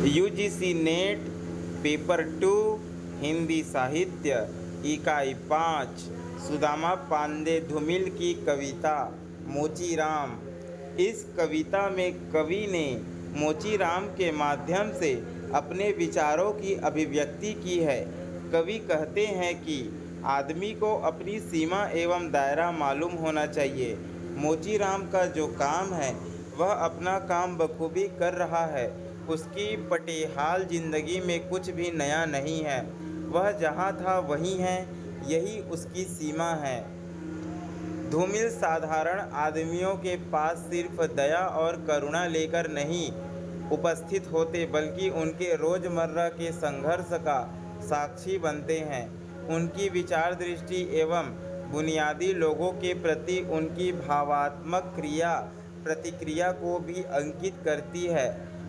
UGC net paper 2 Hindi साहित्य इकाई 5 सुदामा पांडे धूमिल की कविता मोचीराम। इस कविता में कवि ने मोचीराम के माध्यम से अपने विचारों की अभिव्यक्ति की है। कवि कहते हैं कि आदमी को अपनी सीमा एवं दायरा मालूम होना चाहिए। मोचीराम का जो काम है वह अपना काम बखूबी कर रहा है। उसकी पटेहाल जिंदगी में कुछ भी नया नहीं है। वह जहाँ था वहीं है, यही उसकी सीमा है। धूमिल साधारण आदमियों के पास सिर्फ दया और करुणा लेकर नहीं उपस्थित होते, बल्कि उनके रोज़मर्रा के संघर्ष का साक्षी बनते हैं। उनकी विचार दृष्टि एवं बुनियादी लोगों के प्रति उनकी भावात्मक क्रिया प्रतिक्रिया को भी अंकित करती है।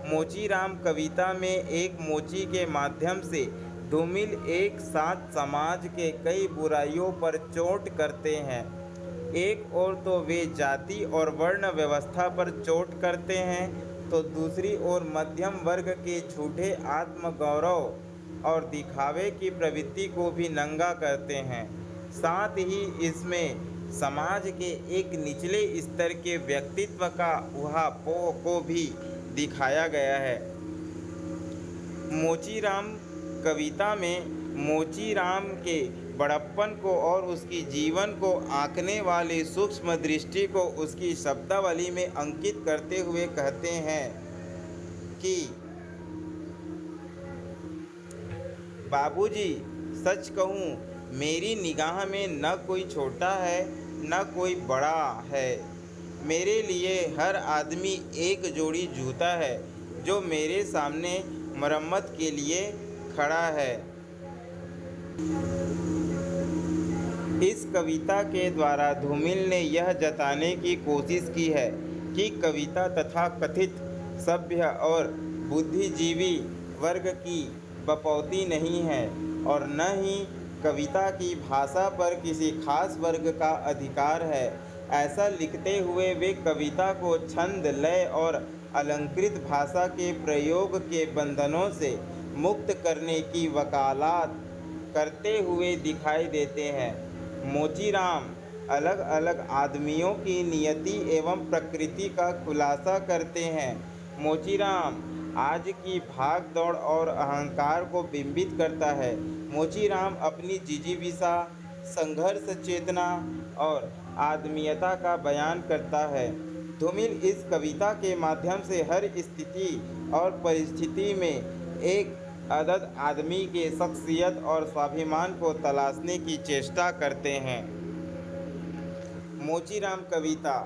मोचीराम कविता में एक मोची के माध्यम से धूमिल एक साथ समाज के कई बुराइयों पर चोट करते हैं। एक ओर तो वे जाति और वर्ण व्यवस्था पर चोट करते हैं, तो दूसरी ओर मध्यम वर्ग के झूठे आत्मगौरव और दिखावे की प्रवृत्ति को भी नंगा करते हैं। साथ ही इसमें समाज के एक निचले स्तर के व्यक्तित्व का ऊहापोह को भी दिखाया गया है। मोचीराम कविता में मोचीराम के बड़प्पन को और उसकी जीवन को आंकने वाली सूक्ष्म दृष्टि को उसकी शब्दावली में अंकित करते हुए कहते हैं कि बाबूजी, सच कहूँ मेरी निगाह में न कोई छोटा है न कोई बड़ा है। मेरे लिए हर आदमी एक जोड़ी जूता है जो मेरे सामने मरम्मत के लिए खड़ा है। इस कविता के द्वारा धूमिल ने यह जताने की कोशिश की है कि कविता तथा कथित सभ्य और बुद्धिजीवी वर्ग की बपौती नहीं है और न ही कविता की भाषा पर किसी खास वर्ग का अधिकार है। ऐसा लिखते हुए वे कविता को छंद, लय और अलंकृत भाषा के प्रयोग के बंधनों से मुक्त करने की वकालत करते हुए दिखाई देते हैं। मोचीराम अलग अलग आदमियों की नियति एवं प्रकृति का खुलासा करते हैं। मोचीराम आज की भाग दौड़ और अहंकार को बिंबित करता है। मोचीराम अपनी जिजीविषा, संघर्ष चेतना और आदमीयता का बयान करता है। धूमिल इस कविता के माध्यम से हर स्थिति और परिस्थिति में एक अदद आदमी के शख्सियत और स्वाभिमान को तलाशने की चेष्टा करते हैं। मोचीराम कविता।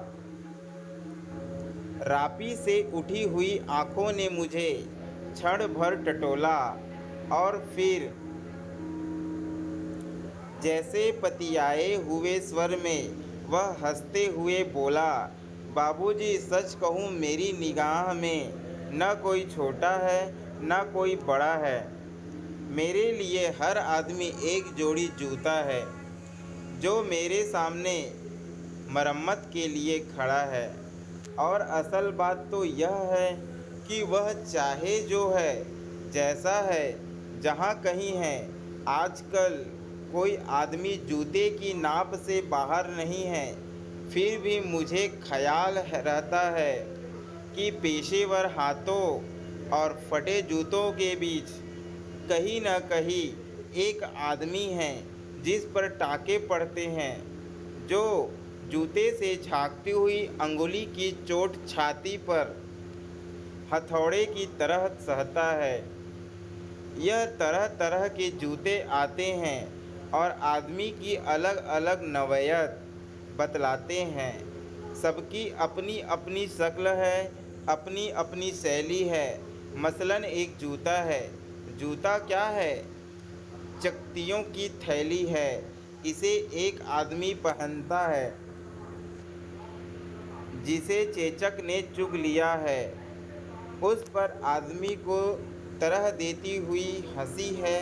रापी से उठी हुई आँखों ने मुझे क्षण भर टटोला और फिर जैसे पतियाए हुए स्वर में वह हंसते हुए बोला, बाबूजी, सच कहूँ मेरी निगाह में न कोई छोटा है न कोई बड़ा है। मेरे लिए हर आदमी एक जोड़ी जूता है जो मेरे सामने मरम्मत के लिए खड़ा है। और असल बात तो यह है कि वह चाहे जो है, जैसा है, जहाँ कहीं है। आजकल कोई आदमी जूते की नाप से बाहर नहीं है। फिर भी मुझे ख्याल रहता है कि पेशेवर हाथों और फटे जूतों के बीच कहीं न कहीं एक आदमी है जिस पर टाके पड़ते हैं, जो जूते से झांकती हुई अंगुली की चोट छाती पर हथौड़े की तरह सहता है। यह तरह तरह के जूते आते हैं और आदमी की अलग अलग नौयत बतलाते हैं। सबकी अपनी अपनी शक्ल है, अपनी अपनी शैली है। मसलन एक जूता है। जूता क्या है? चकतियों की थैली है। इसे एक आदमी पहनता है जिसे चेचक ने चुग लिया है। उस पर आदमी को तरह देती हुई हंसी है,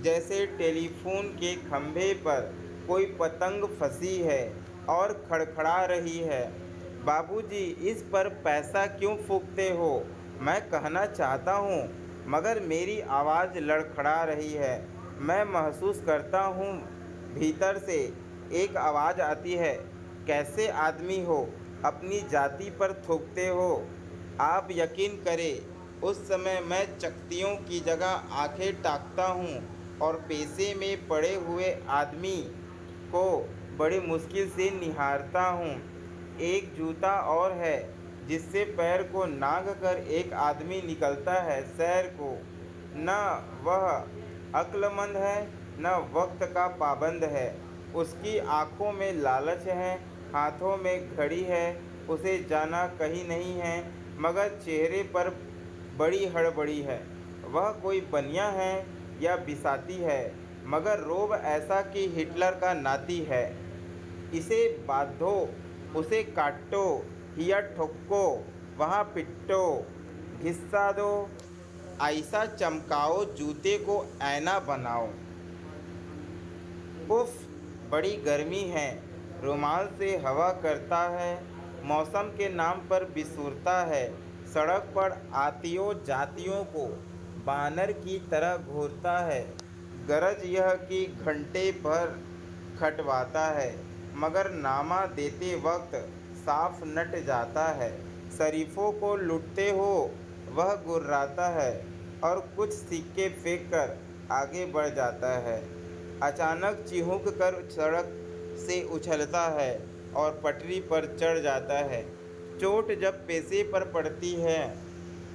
जैसे टेलीफोन के खंभे पर कोई पतंग फंसी है और खड़खड़ा रही है। बाबूजी, इस पर पैसा क्यों फूंकते हो? मैं कहना चाहता हूँ मगर मेरी आवाज़ लड़खड़ा रही है। मैं महसूस करता हूँ भीतर से एक आवाज़ आती है, कैसे आदमी हो, अपनी जाति पर थूकते हो। आप यकीन करें, उस समय मैं चकत्तियों की जगह आंखें ताकता हूँ और पेशे में पड़े हुए आदमी को बड़ी मुश्किल से निहारता हूँ। एक जूता और है जिससे पैर को नांग कर एक आदमी निकलता है शहर को। न वह अक्लमंद है, न वक्त का पाबंद है। उसकी आँखों में लालच है, हाथों में घड़ी है, उसे जाना कहीं नहीं है, मगर चेहरे पर बड़ी हड़बड़ी है। वह कोई बनिया है या बिसाती है, मगर रोब ऐसा कि हिटलर का नाती है। इसे बांधो, उसे काटो, हिया ठोको, वहाँ पिटो, घिस्सा दो, ऐसा चमकाओ जूते को ऐना बनाओ। उफ, बड़ी गर्मी है। रुमाल से हवा करता है, मौसम के नाम पर बिसूरता है। सड़क पर आतियों जातियों को बानर की तरह घूरता है। गरज यह कि घंटे भर खटवाता है, मगर नामा देते वक्त साफ नट जाता है। शरीफों को लूटते हो, वह गुर्राता है और कुछ सिक्के फेंक कर आगे बढ़ जाता है। अचानक चिहुक कर सड़क से उछलता है और पटरी पर चढ़ जाता है। चोट जब पेशे पर पड़ती है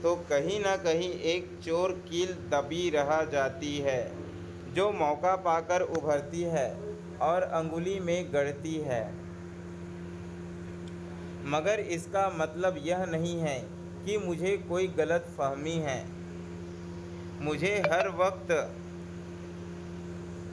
तो कहीं न कहीं एक चोर कील दबी रह जाती है, जो मौका पाकर उभरती है और अंगुली में गड़ती है। मगर इसका मतलब यह नहीं है कि मुझे कोई गलत फहमी है। मुझे हर वक्त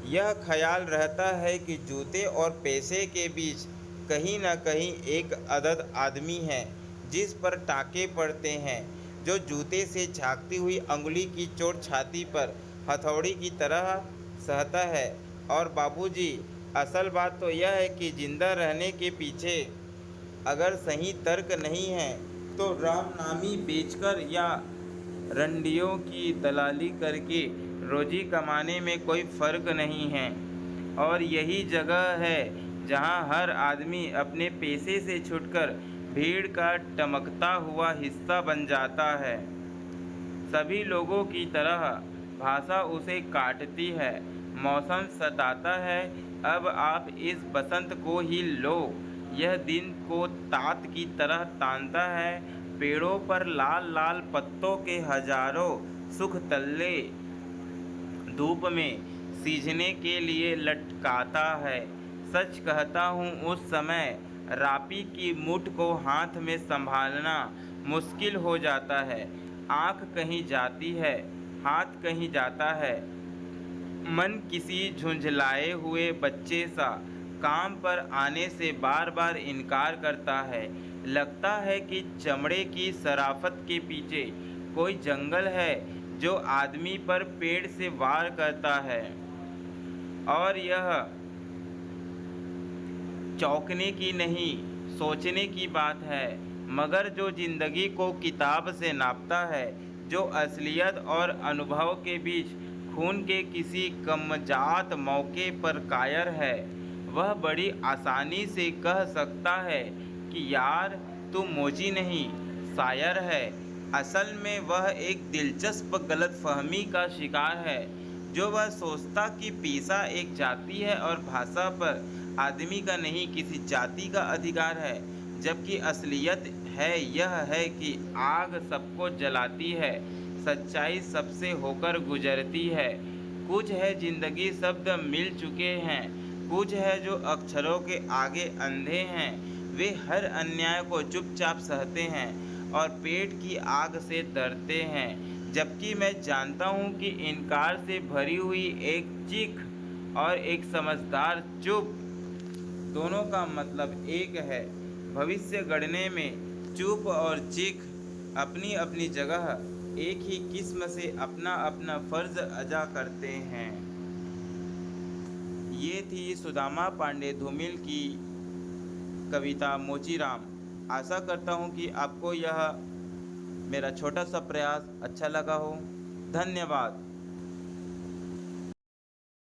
यह ख्याल रहता है कि जूते और पैसे के बीच कहीं न कहीं एक अदद आदमी है जिस पर टाँके पड़ते हैं, जो जूते से झाँकती हुई अंगुली की चोट छाती पर हथौड़ी की तरह सहता है। और बाबूजी, असल बात तो यह है कि जिंदा रहने के पीछे अगर सही तर्क नहीं है तो रामनामी बेचकर या रंडियों की दलाली करके रोजी कमाने में कोई फ़र्क नहीं है। और यही जगह है जहां हर आदमी अपने पेशे से छूटकर भीड़ का टमकता हुआ हिस्सा बन जाता है। सभी लोगों की तरह भाषा उसे काटती है, मौसम सताता है। अब आप इस बसंत को ही लो, यह दिन को तात की तरह तानता है। पेड़ों पर लाल लाल पत्तों के हजारों सुख तल्ले धूप में सींचने के लिए लटकाता है। सच कहता हूँ, उस समय रापी की मुठ को हाथ में संभालना मुश्किल हो जाता है। आँख कहीं जाती है, हाथ कहीं जाता है, मन किसी झुंझलाए हुए बच्चे सा काम पर आने से बार बार इनकार करता है। लगता है कि चमड़े की शराफत के पीछे कोई जंगल है जो आदमी पर पेड़ से वार करता है। और यह चौंकने की नहीं, सोचने की बात है। मगर जो जिंदगी को किताब से नापता है, जो असलियत और अनुभव के बीच खून के किसी कमजात मौके पर कायर है, वह बड़ी आसानी से कह सकता है कि यार, तू मोची नहीं, शायर है। असल में वह एक दिलचस्प गलतफहमी का शिकार है, जो वह सोचता कि पेशा एक जाति है और भाषा पर आदमी का नहीं, किसी जाति का अधिकार है। जबकि असलियत है यह है कि आग सबको जलाती है, सच्चाई सबसे होकर गुजरती है। कुछ है जिंदगी शब्द मिल चुके हैं, कुछ है जो अक्षरों के आगे अंधे हैं। वे हर अन्याय को चुपचाप सहते हैं और पेट की आग से डरते हैं। जबकि मैं जानता हूँ कि इनकार से भरी हुई एक चीख और एक समझदार चुप, दोनों का मतलब एक है। भविष्य गढ़ने में चुप और चीख अपनी अपनी जगह एक ही किस्म से अपना अपना फर्ज अदा करते हैं। ये थी सुदामा पांडे धूमिल की कविता मोचीराम। आशा करता हूँ कि आपको यह मेरा छोटा सा प्रयास अच्छा लगा हो। धन्यवाद।